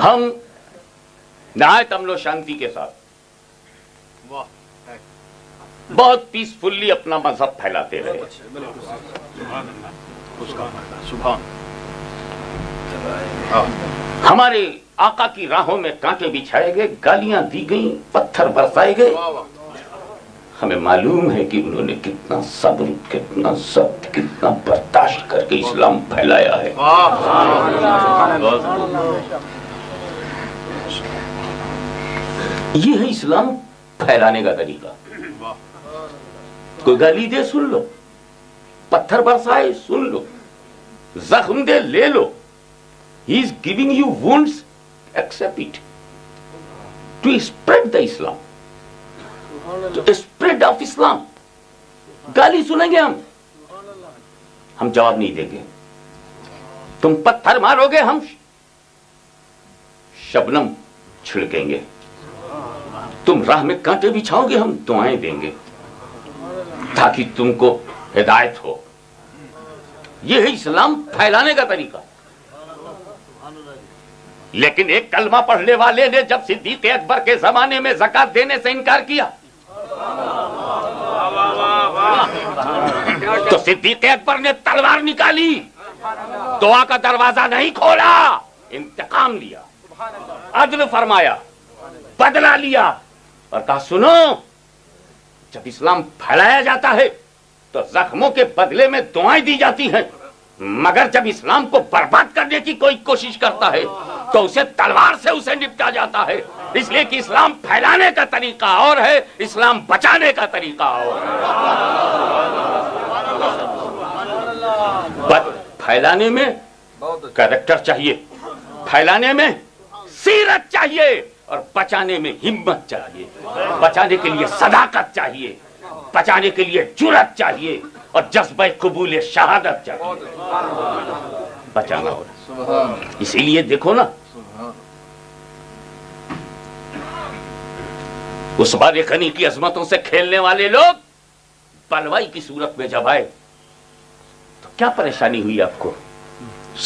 ہم نہایت امن و شانتی کے ساتھ بہت پیسفلی اپنا مذہب پھیلاتے رہے. ہمارے آقا کی راہوں میں کانٹے بچھائے گئے، گالیاں دی گئیں، پتھر برسائے گئے. ہمیں معلوم ہے کہ انہوں نے کتنا صبر، کتنا ضبط، کتنا برداشت کر کے اسلام پھیلایا ہے. یہ ہے اسلام پھیلانے کا طریقہ. کوئی گالی دے سن لو، پتھر برسائے سن لو، زخم دے لے لو. He is giving you wounds, accept it. To spread the Islam. To spread of Islam. گالی سنیں گے ہم جواب نہیں دیں گے. تم پتھر مارو گے، ہم شبنم چھڑکیں گے. تم راہ میں کانٹے بچھاؤ گے، ہم دعائیں دیں گے تاکہ تم کو ہدایت ہو. یہ ہے اسلام پھیلانے کا طریقہ. لیکن ایک کلمہ پڑھنے والے نے جب صدیق اکبر کے زمانے میں زکات دینے سے انکار کیا تو صدیق اکبر نے تلوار نکالی، دعا کا دروازہ نہیں کھولا، انتقام لیا، عدل فرمایا، بدلہ لیا اور کہا سنو، جب اسلام پھیلایا جاتا ہے تو زخموں کے بدلے میں دعائیں دی جاتی ہیں، مگر جب اسلام کو برباد کرنے کی کوئی کوشش کرتا ہے تو اسے تلوار سے اسے نپٹا جاتا ہے. اس لیے کہ اسلام پھیلانے کا طریقہ اور ہے، اسلام بچانے کا طریقہ اور ہے. پھیلانے میں کریکٹر چاہیے، پھیلانے میں سیرت چاہیے اور بچانے میں ہمت چاہیے. بچانے کے لیے صداقت چاہیے، بچانے کے لیے جرأت چاہیے اور جذبہ قبول شہادت چاہیے. بچانا ہوگا. اسی لیے دیکھو نا، اس بار غنی کی عظمتوں سے کھیلنے والے لوگ بلوائی کی صورت میں جب آئے تو کیا پریشانی ہوئی آپ کو؟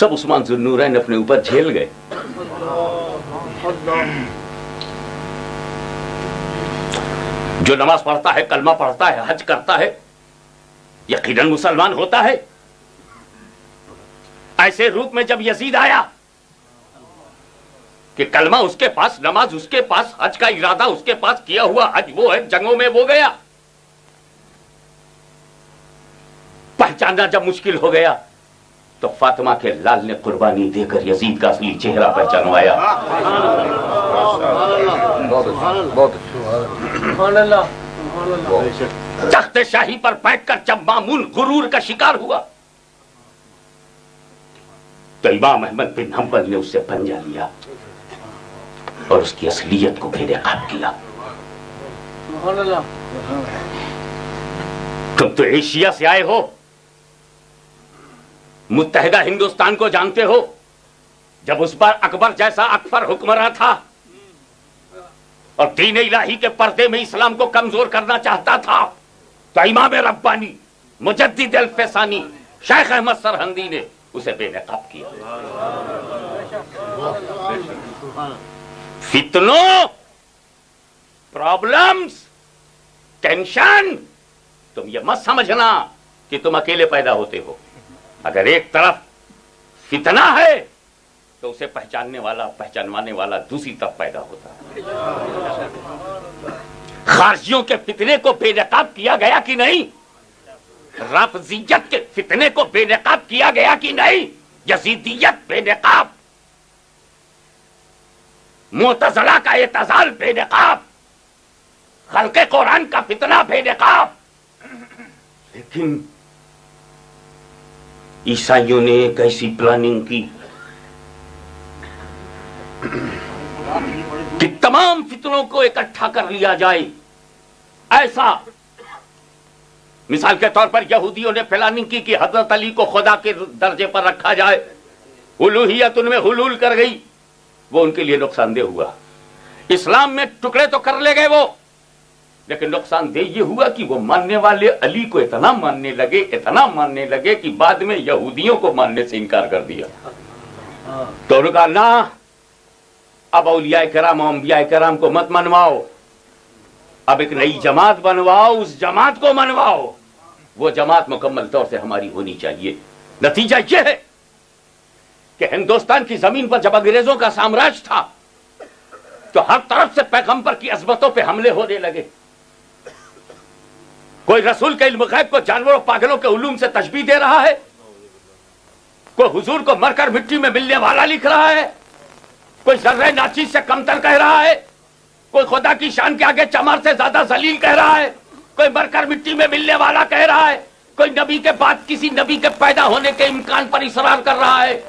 سب عثمان ذو النورین اپنے اوپر جھیل گئے. جو نماز پڑھتا ہے، کلمہ پڑھتا ہے، حج کرتا ہے، یقیناً مسلمان ہوتا ہے. ایسے روپ میں جب یزید آیا کہ کلمہ اس کے پاس، نماز اس کے پاس، حج کا ارادہ اس کے پاس، کیا ہوا حج وہ ہے، جنگوں میں وہ گیا، پہچاننا جب مشکل ہو گیا تو فاطمہ کے لال نے قربانی دے کر یزید کا اصلی چہرہ پہچانوایا. تخت شاہی پر بیٹھ کر جب مامون غرور کا شکار ہوا تو امام احمد بن حنبل نے اس سے پنجہ لیا اور اس کی اصلیت کو بے نقاب کیا. تم تو ایشیا سے آئے ہو، متحدہ ہندوستان کو جانتے ہو. جب اس بار اکبر جیسا اکبر حکمراں تھا اور دین الہی کے پردے میں اسلام کو کمزور کرنا چاہتا تھا تو امام ربانی مجدد الفسانی شیخ احمد سرہندی نے اسے بے نقاب کیا. فتنوں، پرابلمز، ٹینشن، تم یہ مت سمجھنا کہ تم اکیلے پیدا ہوتے ہو. اگر ایک طرف فتنہ ہے تو اسے پہچانوانے والا دوسری طرف پیدا ہوتا ہے. خارجیوں کے فتنے کو بے نقاب کیا گیا کہ نہیں؟ رافضیت کے فتنے کو بے نقاب کیا گیا کہ نہیں؟ یزیدیت بے نقاب، معتزلہ کا اعتزال بے نقاب، خلق قرآن کا فتنہ بے نقاب. لیکن عیسائیوں نے ایک ایسی پلاننگ کی کہ تمام فتنوں کو اکٹھا کر لیا جائے. ایسا مثال کے طور پر یہودیوں نے پلاننگ کی کہ حضرت علی کو خدا کے درجے پر رکھا جائے. الوہیت ان میں حلول کر گئی، وہ ان کے لیے نقصان دہ ہوا. اسلام میں ٹکڑے تو کر لے گئے وہ، لیکن نقصان دہ یہ ہوا کہ وہ ماننے والے علی کو اتنا ماننے لگے کہ بعد میں یہودیوں کو ماننے سے انکار کر دیا. تو انہوں نے کہا نہ، اب اولیاء کرام اور انبیاء کرام کو مت منواؤ، اب ایک نئی جماعت بنواؤ، اس جماعت کو منواؤ، وہ جماعت مکمل طور سے ہماری ہونی چاہیے۔ نتیجہ یہ ہے کہ ہندوستان کی زمین پر جب انگریزوں کا سامراج تھا تو ہر طرف سے پیغمبر کی عظمتوں پہ حملے ہونے لگے۔ کوئی رسول کے علم غیب کو جانوروں پاگلوں کے علوم سے تشبیہ دے رہا ہے، کوئی حضور کو مر کر مٹی میں ملنے والا لکھ رہا ہے، کوئی ذرہ ناچیز سے کمتر کہہ رہا ہے، کوئی خدا کی شان کے آگے چمار سے زیادہ ذلیل کہہ رہا ہے، کوئی مر کر مٹی میں ملنے والا کہہ رہا ہے، کوئی نبی کے بعد کسی نبی کے پیدا ہونے کے امکان پر اصرار کر رہا ہے،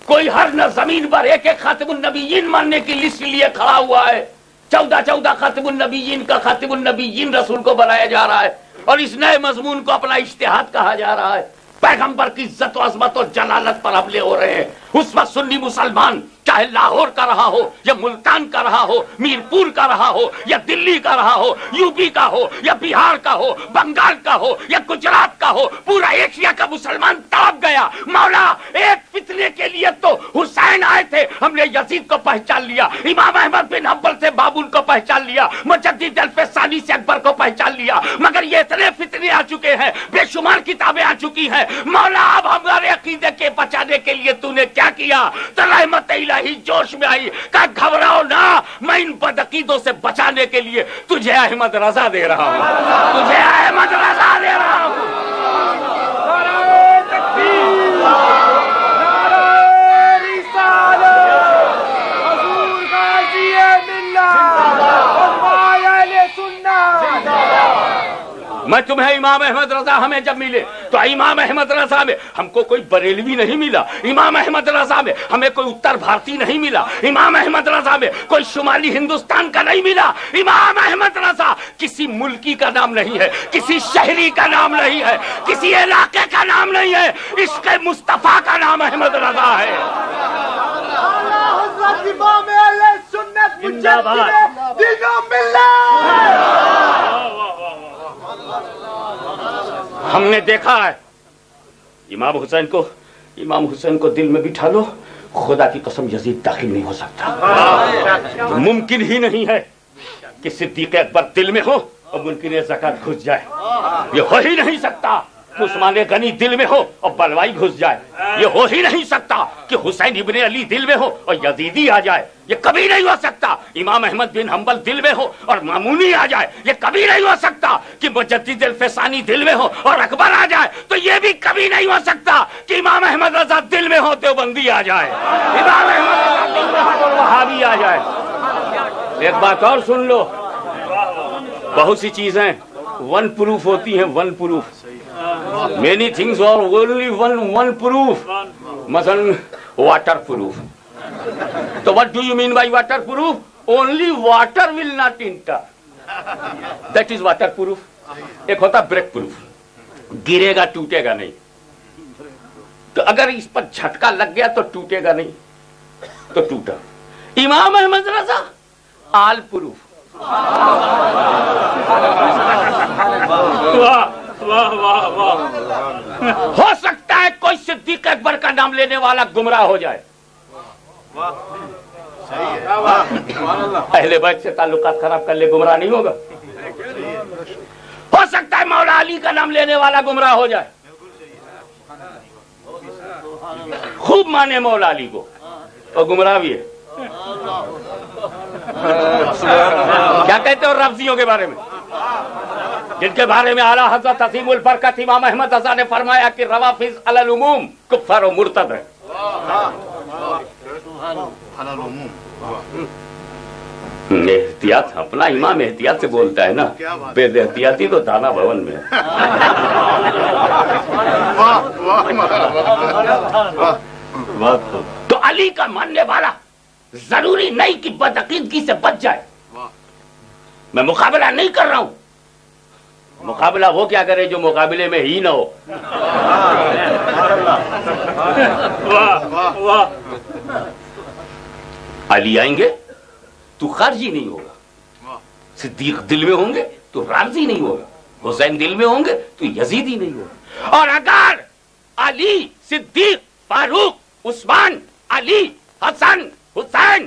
کوئی ہر زمین پر ایک ایک خاتم النبیین ماننے کی لسٹ لیے کھڑا ہوا ہے۔ 14 خاتم النبیین کا خاتم النبیین رسول کو بنایا جا رہا ہے اور اس نئے مضمون کو اپنا اجتہاد کہا جا رہا ہے۔ پیغمبر کی عزت و عظمت اور جلالت پر حملے ہو رہے ہیں۔ اس وقت سنی مسلمان چاہے لاہور کا رہا ہو یا ملتان کا رہا ہو، میرپور کا رہا ہو یا دلی کا رہا ہو، یو پی کا ہو یا بہار کا ہو، بنگال کا ہو یا گجرات کا ہو، پورا ایشیا کا مسلمان تڑپ گیا، مولا ایک فتنے کے لیے تو حسین آئے تھے، ہم نے یزید کو پہچان لیا، امام احمد بن حنبل سے بابل کو پہچان لیا، مجدد الفسانی سے اکبر کو پہچان لیا، مگر یہ اتنے فتنے آ چکے ہیں، بے شمار کتابیں آ چکی ہیں، مولا اب ہمارے عقیدے کے بچانے کے لیے تو نے کیا کیا؟ تو رحمت الہی جوش میں آئی، کہا گھبراؤ نہ، میں ان بدعقیدوں سے بچانے کے لیے تجھے احمد رضا دے رہا ہوں، تجھے احمد رضا دے رہا ہوں۔ میں تمہیں امام احمد رضا ہمیں جب ملے تو امام احمد رضا میں ہم کو کوئی بریلوی نہیں ملا، امام احمد رضا میں ہمیں کوئی اتر بھارتی نہیں ملا، امام احمد رضا میں کوئی شمالی ہندوستان کا نہیں ملا، امام احمد رضا کسی ملکی کا نام نہیں ہے، کسی شہری کا نام نہیں ہے، کسی علاقے کا نام نہیں ہے، اس کے مصطفیٰ کا نام احمد رضا ہے۔ ہم نے دیکھا ہے امام حسین کو دل میں بٹھا لو، خدا کی قسم یزید داخل نہیں ہو سکتا، ممکن ہی نہیں ہے کہ صدیق اکبر دل میں ہو اور ممکن زکات گھس جائے، یہ ہو ہی نہیں سکتا کہ عثمان غنی دل میں ہو اور بلوائی گھس جائے، یہ ہو ہی نہیں سکتا کہ حسین ابن علی دل میں ہو اور یزیدی آ جائے، یہ کبھی نہیں ہو سکتا، امام احمد بن حنبل دل میں ہو اور مامونی آ جائے، یہ کبھی نہیں ہو سکتا کہ مجدد الفسانی دل میں ہو اور اکبر آ جائے، تو یہ بھی کبھی نہیں ہو سکتا کہ امام احمد رضا دل میں ہو دیوبندی آ جائے، امام احمد رضا دل میں ہو اور وہابی آ جائے۔ ایک بات اور سن لو، بہت سی چیزیں ون پروف ہوتی ہیں، one proof, many things are only one proof، مثلا واٹر پروف، تو what do you mean by water proof? Only water will not enter, that is water proof۔ ایک ہوتا بریک پروف، گرے گا ٹوٹے گا نہیں، تو اگر اس پر جھٹکا لگ گیا تو ٹوٹے گا نہیں، تو ٹوٹا۔ امام احمد رضا آل پروف، ہو سکتا ہے کوئی صدیق اکبر کا نام لینے والا گمراہ ہو جائے، اہل بیت سے تعلقات خراب کر لے، گمراہ نہیں ہوگا۔ ہو سکتا ہے مولا علی کا نام لینے والا گمراہ ہو جائے، خوب مانے مولا علی کو اور گمراہ بھی ہے۔ کیا کہتے ہو رافضیوں کے بارے میں، جن کے بارے میں اعلیٰ حضرت عظیم البرکت امام احمد رضا نے فرمایا کہ روافض علی العموم کفار و مرتد ہے۔ احتیاط، اپنا امام احتیاط سے بولتا ہے نا، بے احتیاطی تو دانا بھون میں ہے۔ تو علی کا ماننے والا ضروری نہیں کہ بدعقیدگی سے بچ جائے۔ میں مقابلہ نہیں کر رہا ہوں، مقابلہ وہ کیا کرے جو مقابلے میں ہی نہ ہو۔ علی آئیں گے تو خارجی نہیں ہوگا، صدیق دل میں ہوں گے تو رافضی نہیں ہوگا، حسین دل میں ہوں گے تو یزیدی نہیں ہوگا۔ اور اگر علی، صدیق، فاروق، عثمان، علی، حسن، حسین